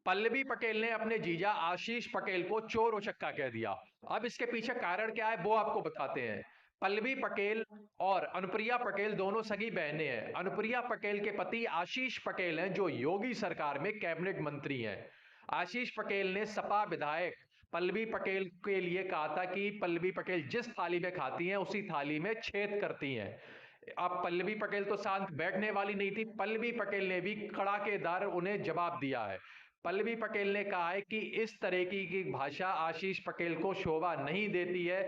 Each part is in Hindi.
पल्लवी पटेल ने अपने जीजा आशीष पटेल को चोर उचक्का कह दिया। अब इसके पीछे कारण क्या है वो आपको बताते हैं। पल्लवी पटेल और अनुप्रिया पटेल दोनों सगी बहनें हैं। अनुप्रिया पटेल के पति आशीष पटेल हैं जो योगी सरकार में कैबिनेट मंत्री हैं। आशीष पटेल ने सपा विधायक पल्लवी पटेल के लिए कहा था कि पल्लवी पटेल जिस थाली में खाती हैं उसी थाली में छेद करती हैं। अब पल्लवी पटेल तो शांत बैठने वाली नहीं थी, पल्लवी पटेल ने भी कड़ाकेदार उन्हें जवाब दिया है। पल्लवी पटेल ने कहा है कि इस तरह की भाषा आशीष पटेल को शोभा नहीं देती है।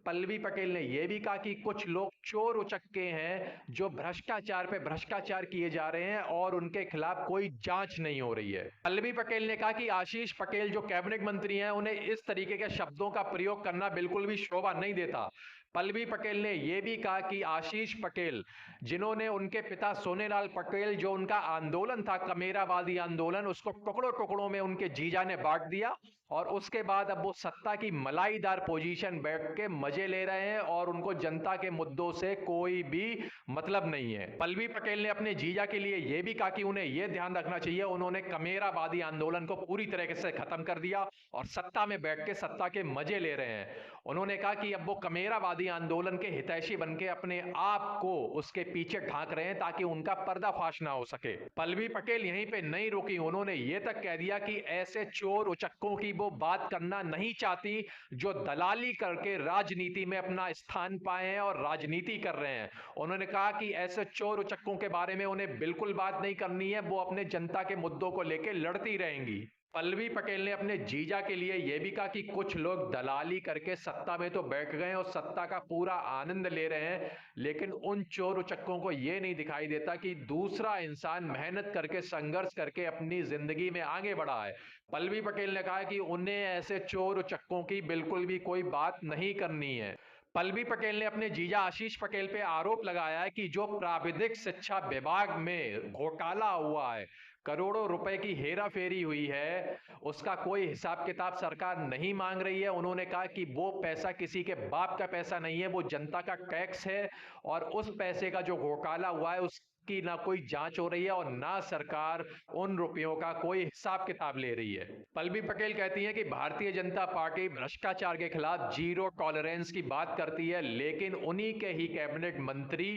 पल्लवी पटेल ने यह भी कहा कि कुछ लोग चोर उचक्के हैं जो भ्रष्टाचार पे भ्रष्टाचार किए जा रहे हैं और उनके खिलाफ कोई जांच नहीं हो रही है। पल्लवी पटेल ने कहा कि आशीष पटेल जो कैबिनेट मंत्री हैं उन्हें इस तरीके के शब्दों का प्रयोग करना बिल्कुल भी शोभा नहीं देता। पल्लवी पटेल ने यह भी कहा कि आशीष पटेल जिन्होंने उनके पिता सोनेलाल पटेल जो उनका आंदोलन था कमेरावादी आंदोलन उसको टुकड़ों टुकड़ों में उनके जीजा ने बांट दिया और उसके बाद अब वो सत्ता की मलाईदार पोजीशन बैठ के मजे ले रहे हैं और उनको जनता के मुद्दों से कोई भी मतलब नहीं है। पल्लवी पटेल ने अपने जीजा के लिए यह भी कहा कि उन्हें यह ध्यान रखना चाहिए उन्होंने कमेरावादी आंदोलन को पूरी तरीके से खत्म कर दिया और सत्ता में बैठ के सत्ता के मजे ले रहे हैं। उन्होंने कहा कि अब वो कमेरावादी आंदोलन के हितैषी बनके अपने आप को उसके पीछे ढांक रहे हैं ताकि उनका पर्दाफाश ना हो सके। पल्लवी पटेल यहीं पे नहीं रुकी, उन्होंने ये तक कह दिया कि ऐसे चोर उचक्कों की वो बात करना नहीं चाहती जो दलाली करके राजनीति में अपना स्थान पाए हैं और राजनीति कर रहे हैं। उन्होंने कहा कि ऐसे चोर उचक्कों के बारे में उन्हें बिल्कुल बात नहीं करनी है, वो अपने जनता के मुद्दों को लेकर लड़ती रहेंगी। पल्लवी पटेल ने अपने जीजा के लिए यह भी कहा कि कुछ लोग दलाली करके सत्ता में तो बैठ गए और सत्ता का पूरा आनंद ले रहे हैं, लेकिन उन चोर उचक्कों को यह नहीं दिखाई देता कि दूसरा इंसान मेहनत करके संघर्ष करके अपनी जिंदगी में आगे बढ़ा है। पल्लवी पटेल ने कहा कि उन्हें ऐसे चोर उचक्कों की बिल्कुल भी कोई बात नहीं करनी है। पल्लवी पटेल ने अपने जीजा आशीष पटेल पे आरोप लगाया है कि जो प्राविधिक शिक्षा विभाग में घोटाला हुआ है, करोड़ों रुपए की हेरा फेरी हुई है, उसका कोई हिसाब किताब सरकार नहीं मांग रही है। उन्होंने कहा कि वो पैसा किसी के बाप का पैसा नहीं है, वो जनता का टैक्स है और उस पैसे का जो घोटाला हुआ है उसकी ना कोई जांच हो रही है और ना सरकार उन रुपयों का कोई हिसाब किताब ले रही है। पल्लवी पटेल कहती हैं कि भारतीय जनता पार्टी भ्रष्टाचार के खिलाफ जीरो टॉलरेंस की बात करती है, लेकिन उन्हीं के ही कैबिनेट मंत्री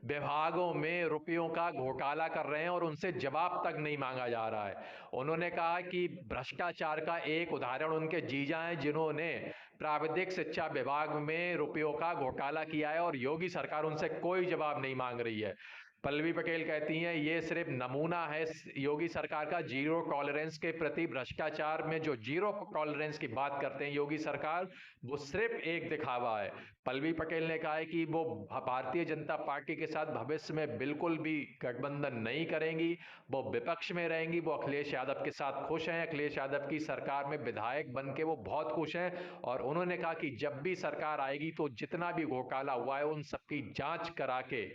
विभागों में रुपयों का घोटाला कर रहे हैं और उनसे जवाब तक नहीं मांगा जा रहा है। उन्होंने कहा कि भ्रष्टाचार का एक उदाहरण उनके जीजा हैं जिन्होंने प्राविधिक शिक्षा विभाग में रुपयों का घोटाला किया है और योगी सरकार उनसे कोई जवाब नहीं मांग रही है। पल्लवी पटेल कहती हैं ये सिर्फ नमूना है योगी सरकार का जीरो टॉलरेंस के प्रति। भ्रष्टाचार में जो जीरो टॉलरेंस की बात करते हैं योगी सरकार, वो सिर्फ एक दिखावा है। पल्लवी पटेल ने कहा है कि वो भारतीय जनता पार्टी के साथ भविष्य में बिल्कुल भी गठबंधन नहीं करेंगी, वो विपक्ष में रहेंगी। वो अखिलेश यादव के साथ खुश हैं, अखिलेश यादव की सरकार में विधायक बन के वो बहुत खुश हैं और उन्होंने कहा कि जब भी सरकार आएगी तो जितना भी घोटाला हुआ है उन सबकी जांच करा के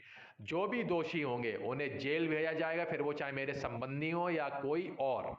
जो भी दोषी होंगे उन्हें जेल भेजा जाएगा, फिर वो चाहे मेरे संबंधी हो या कोई और।